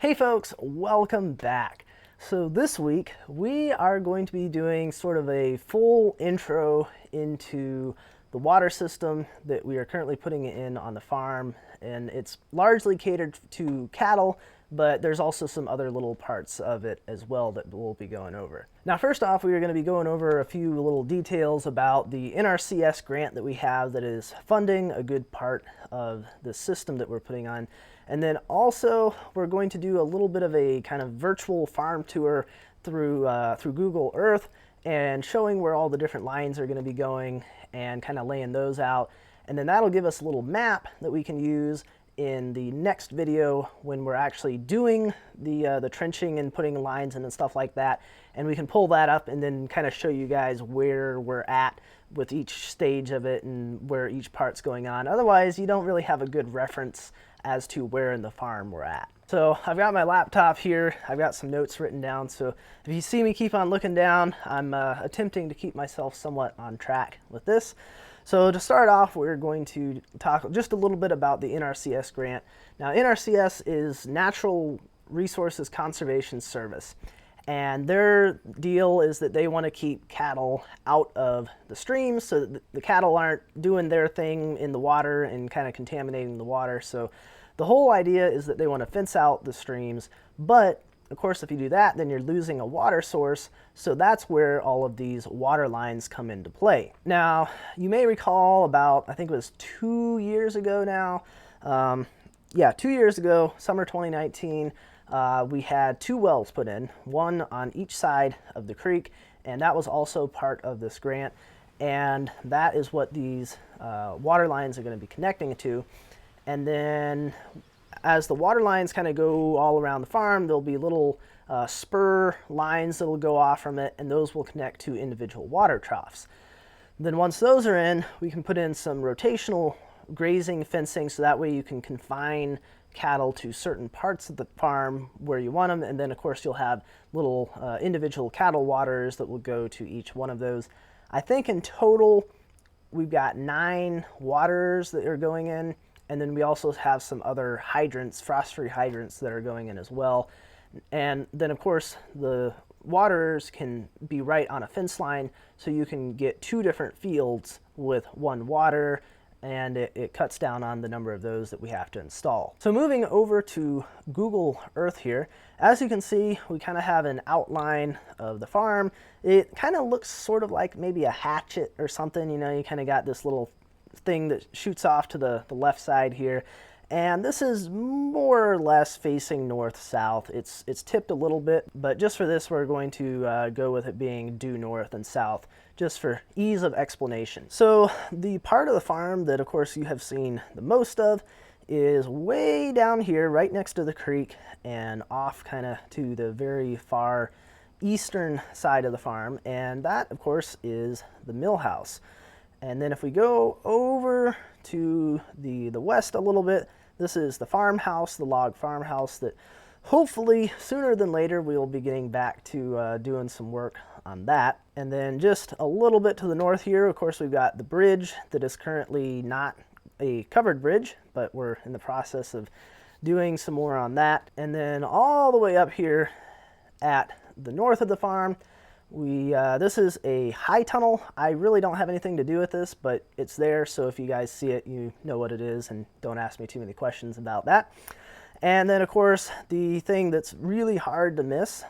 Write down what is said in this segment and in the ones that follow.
Hey folks, welcome back. So this week we are going to be doing sort of a full intro into the water system that we are currently putting in on the farm, and it's largely catered to cattle, but there's also some other little parts of it as well that we'll be going over. Now first off, we are going to be going over a few little details about the NRCS grant that we have that is funding a good part of the system that we're putting on. And then also we're going to do a little bit of a kind of virtual farm tour through Google Earth and showing where all the different lines are going to be going and kind of laying those out. And then that'll give us a little map that we can use in the next video when we're actually doing the trenching and putting lines in and stuff like that. And we can pull that up and then kind of show you guys where we're at with each stage of it and where each part's going on. Otherwise, you don't really have a good reference as to where in the farm we're at. So I've got my laptop here. I've got some notes written down. So if you see me keep on looking down, I'm attempting to keep myself somewhat on track with this. So to start off, we're going to talk just a little bit about the NRCS grant. Now, NRCS is Natural Resources Conservation Service, and their deal is that they want to keep cattle out of the streams so that the cattle aren't doing their thing in the water and kind of contaminating the water. So the whole idea is that they want to fence out the streams, but of course, if you do that, then you're losing a water source, so that's where all of these water lines come into play. Now, you may recall about, I think it was 2 years ago now, 2 years ago, summer 2019, we had 2 wells put in, one on each side of the creek, and that was also part of this grant, and that is what these water lines are going to be connecting to. And then as the water lines kind of go all around the farm, there'll be little spur lines that'll go off from it, and those will connect to individual water troughs. Then once those are in, we can put in some rotational grazing fencing, so that way you can confine cattle to certain parts of the farm where you want them, and then of course you'll have little individual cattle waters that will go to each one of those. I think in total we've got 9 waters that are going in, and then we also have some other hydrants, frost-free hydrants, that are going in as well. And then of course the waters can be right on a fence line, so you can get 2 different fields with 1 water, and it cuts down on the number of those that we have to install. So moving over to Google Earth here, as you can see, we kind of have an outline of the farm. It kind of looks sort of like maybe a hatchet or something, you know, you kind of got this little thing that shoots off to the left side here, and this is more or less facing north-south. It's tipped a little bit, but just for this we're going to go with it being due north and south, just for ease of explanation. So the part of the farm that of course you have seen the most of is way down here right next to the creek and off kind of to the very far eastern side of the farm, and that of course is the mill house. And then if we go over to the west a little bit, this is the farmhouse, the log farmhouse, that hopefully sooner than later we will be getting back to doing some work on that. And then just a little bit to the north here, of course, we've got the bridge that is currently not a covered bridge, but we're in the process of doing some more on that. And then all the way up here at the north of the farm, this is a high tunnel. I really don't have anything to do with this, but it's there, so if you guys see it, you know what it is, and don't ask me too many questions about that. And then of course the thing that's really hard to miss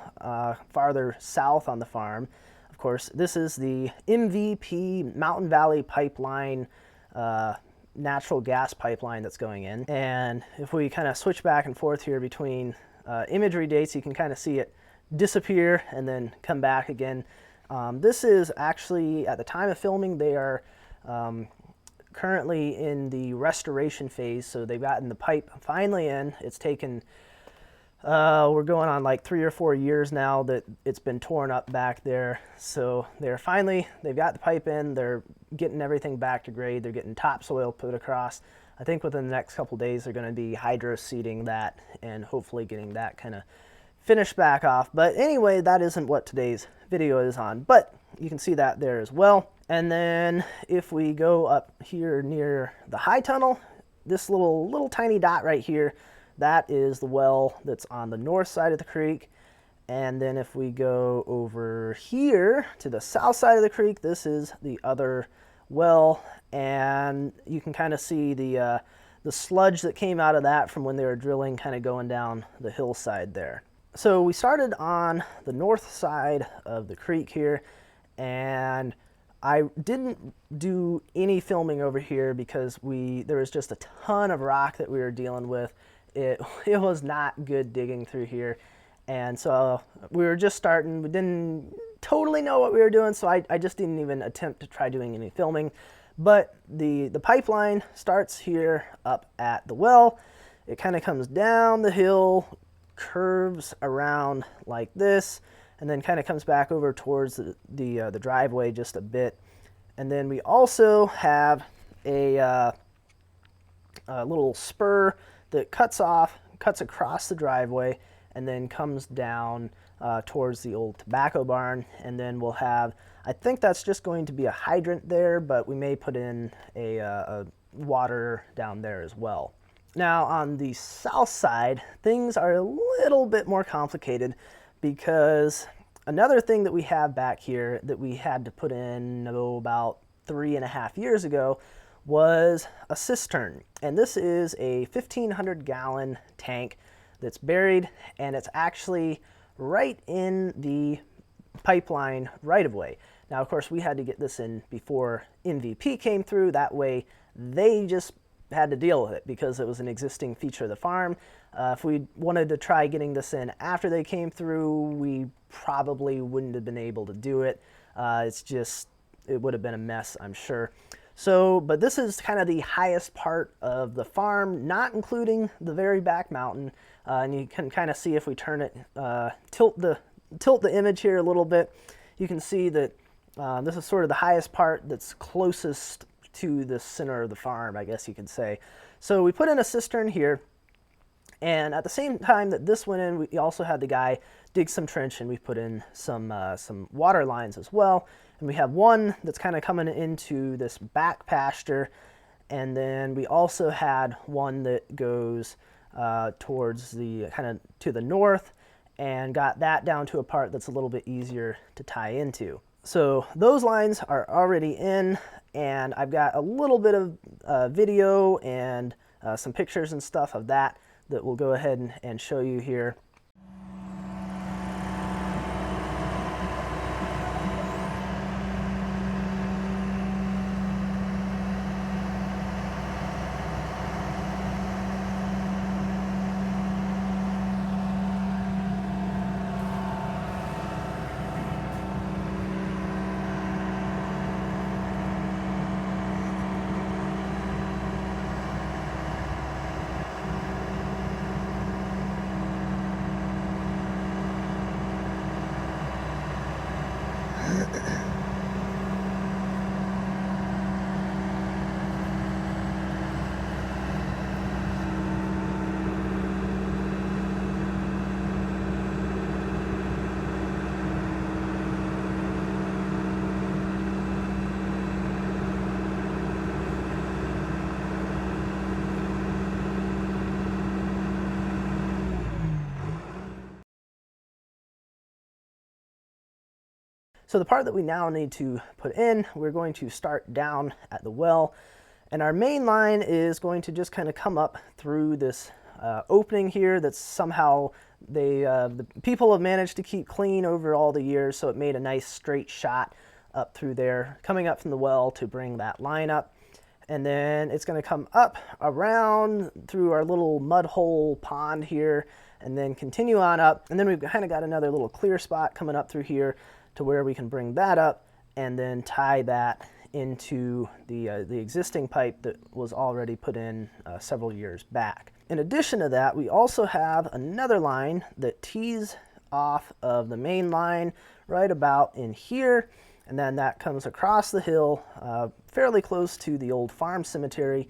farther south on the farm, of course, this is the MVP Mountain Valley Pipeline, natural gas pipeline that's going in. And if we kind of switch back and forth here between imagery dates, you can kind of see it disappear and then come back again. This is actually, at the time of filming, they are currently in the restoration phase, so they've gotten the pipe finally in. It's taken, we're going on like 3 or 4 years now that it's been torn up back there. So they've got the pipe in, they're getting everything back to grade, they're getting topsoil put across. I think within the next couple days they're going to be hydro seeding that and hopefully getting that kind of finish back off. But anyway, that isn't what today's video is on, but you can see that there as well. And then if we go up here near the high tunnel, this little tiny dot right here, that is the well that's on the north side of the creek. And then if we go over here to the south side of the creek, this is the other well, and you can kind of see the sludge that came out of that from when they were drilling, kind of going down the hillside there. So we started on the north side of the creek here, and I didn't do any filming over here because there was just a ton of rock that we were dealing with. It was not good digging through here, and so we were just starting. We didn't totally know what we were doing, so I just didn't even attempt to try doing any filming. But the pipeline starts here up at the well. It kind of comes down the hill, curves around like this, and then kind of comes back over towards the driveway just a bit. And then we also have a little spur that cuts across the driveway and then comes down towards the old tobacco barn. And then we'll have, I think that's just going to be a hydrant there, but we may put in a water down there as well. Now on the south side, things are a little bit more complicated because another thing that we have back here that we had to put in about 3.5 years ago was a cistern. And this is a 1,500 gallon tank that's buried, and it's actually right in the pipeline right of way. Now, of course, we had to get this in before MVP came through. That way they just had to deal with it because it was an existing feature of the farm. If we wanted to try getting this in after they came through, we probably wouldn't have been able to do it. It would have been a mess, I'm sure. So, but this is kind of the highest part of the farm, not including the very back mountain. And you can kind of see if we turn it, tilt the image here a little bit, you can see that this is sort of the highest part that's closest to the center of the farm, I guess you could say. So we put in a cistern here, and at the same time that this went in, we also had the guy dig some trench, and we put in some water lines as well. And we have one that's kind of coming into this back pasture, and then we also had one that goes towards the kind of to the north, and got that down to a part that's a little bit easier to tie into. So those lines are already in, and I've got a little bit of video and some pictures and stuff of that we'll go ahead and show you here. So the part that we now need to put in, we're going to start down at the well, and our main line is going to just kind of come up through this opening here that's somehow the people have managed to keep clean over all the years, so it made a nice straight shot up through there, coming up from the well to bring that line up. And then it's going to come up around through our little mud hole pond here, and then continue on up. And then we've kind of got another little clear spot coming up through here to where we can bring that up and then tie that into the existing pipe that was already put in several years back. In addition to that, we also have another line that tees off of the main line right about in here, and then that comes across the hill fairly close to the old farm cemetery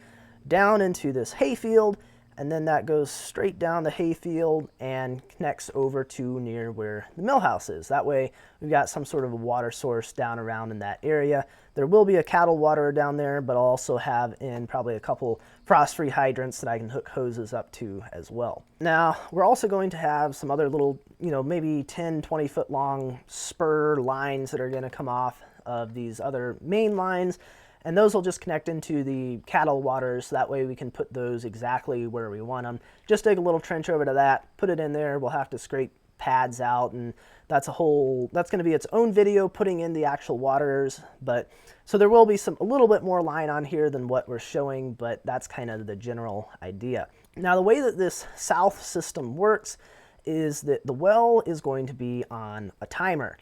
down into this hayfield, and then that goes straight down the hayfield and connects over to near where the mill house is. That way we've got some sort of a water source down around in that area. There will be a cattle waterer down there, but I'll also have in probably a couple frost-free hydrants that I can hook hoses up to as well. Now, we're also going to have some other little, maybe 10, 20 foot long spur lines that are going to come off of these other main lines. And those will just connect into the cattle waters. That way we can put those exactly where we want them. Just dig a little trench over to that, put it in there. We'll have to scrape pads out, and that's going to be its own video, putting in the actual waters. But so there will be a little bit more line on here than what we're showing, but that's kind of the general idea. Now, the way that this south system works is that the well is going to be on a timer.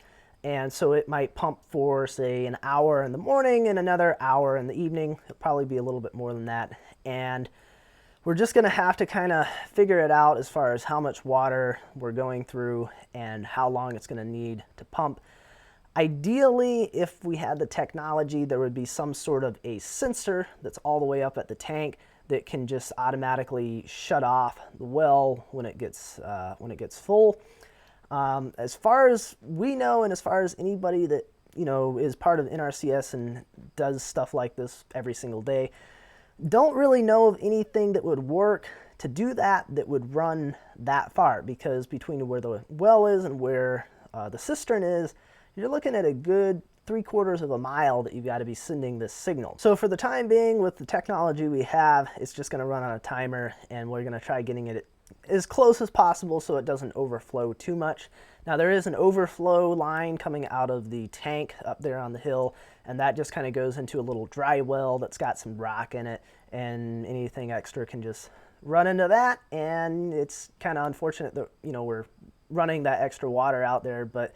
And so it might pump for, say, an hour in the morning and another hour in the evening. It'll probably be a little bit more than that. And we're just going to have to kind of figure it out as far as how much water we're going through and how long it's going to need to pump. Ideally, if we had the technology, there would be some sort of a sensor that's all the way up at the tank that can just automatically shut off the well when it gets full. As far as we know, and as far as anybody that is part of NRCS and does stuff like this every single day, don't really know of anything that would work to do that would run that far, because between where the well is and where the cistern is, you're looking at a good 3/4 of a mile that you've got to be sending this signal. So for the time being, with the technology we have, it's just going to run on a timer, and we're going to try getting it as close as possible so it doesn't overflow too much. Now, there is an overflow line coming out of the tank up there on the hill, and that just kind of goes into a little dry well that's got some rock in it, and anything extra can just run into that. And it's kind of unfortunate that we're running that extra water out there, but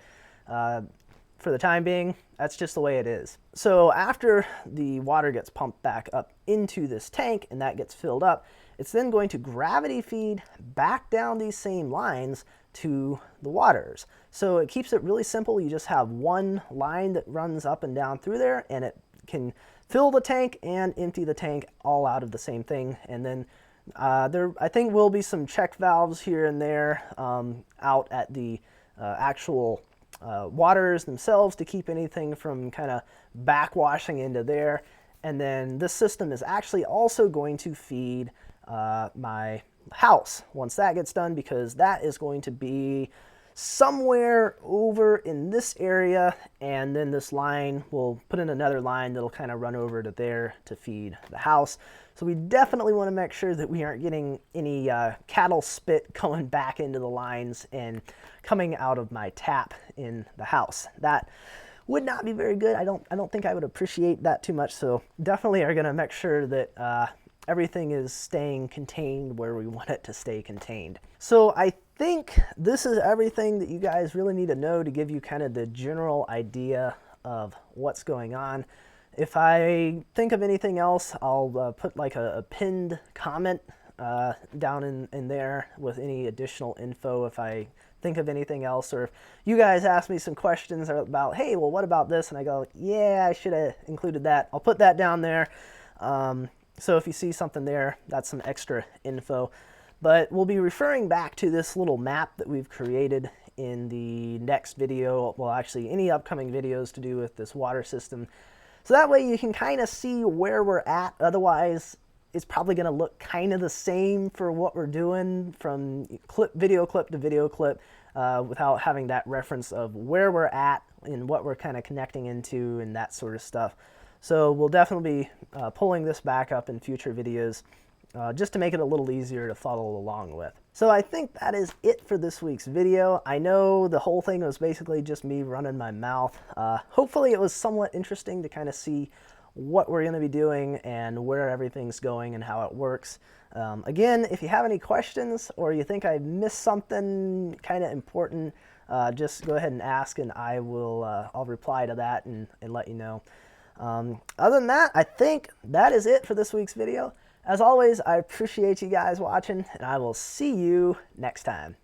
for the time being, that's just the way it is. So after the water gets pumped back up into this tank and that gets filled up, it's then going to gravity feed back down these same lines to the waters. So it keeps it really simple. You just have one line that runs up and down through there, and it can fill the tank and empty the tank all out of the same thing. And then there, I think, will be some check valves here and there out at the actual waters themselves to keep anything from kind of backwashing into there. And then this system is actually also going to feed my house once that gets done, because that is going to be somewhere over in this area, and then this line, we'll put in another line that'll kind of run over to there to feed the house. So we definitely want to make sure that we aren't getting any cattle spit going back into the lines and coming out of my tap in the house. That would not be very good. I don't think I would appreciate that too much. So definitely are going to make sure that everything is staying contained where we want it to stay contained. So I think this is everything that you guys really need to know to give you kind of the general idea of what's going on. If I think of anything else, I'll put like a pinned comment down in there with any additional info if I think of anything else, or if you guys ask me some questions about, hey, well, what about this? And I go, yeah, I should have included that. I'll put that down there. So if you see something there, that's some extra info. But we'll be referring back to this little map that we've created in the next video. Well, actually, any upcoming videos to do with this water system. So that way you can kind of see where we're at. Otherwise, it's probably going to look kind of the same for what we're doing from video clip to video clip without having that reference of where we're at and what we're kind of connecting into and that sort of stuff. So we'll definitely be pulling this back up in future videos just to make it a little easier to follow along with. So I think that is it for this week's video. I know the whole thing was basically just me running my mouth. Hopefully it was somewhat interesting to kind of see what we're going to be doing and where everything's going and how it works. Again, if you have any questions or you think I missed something kind of important, just go ahead and ask, and I'll reply to that and let you know. Other than that, I think that is it for this week's video. As always, I appreciate you guys watching, and I will see you next time.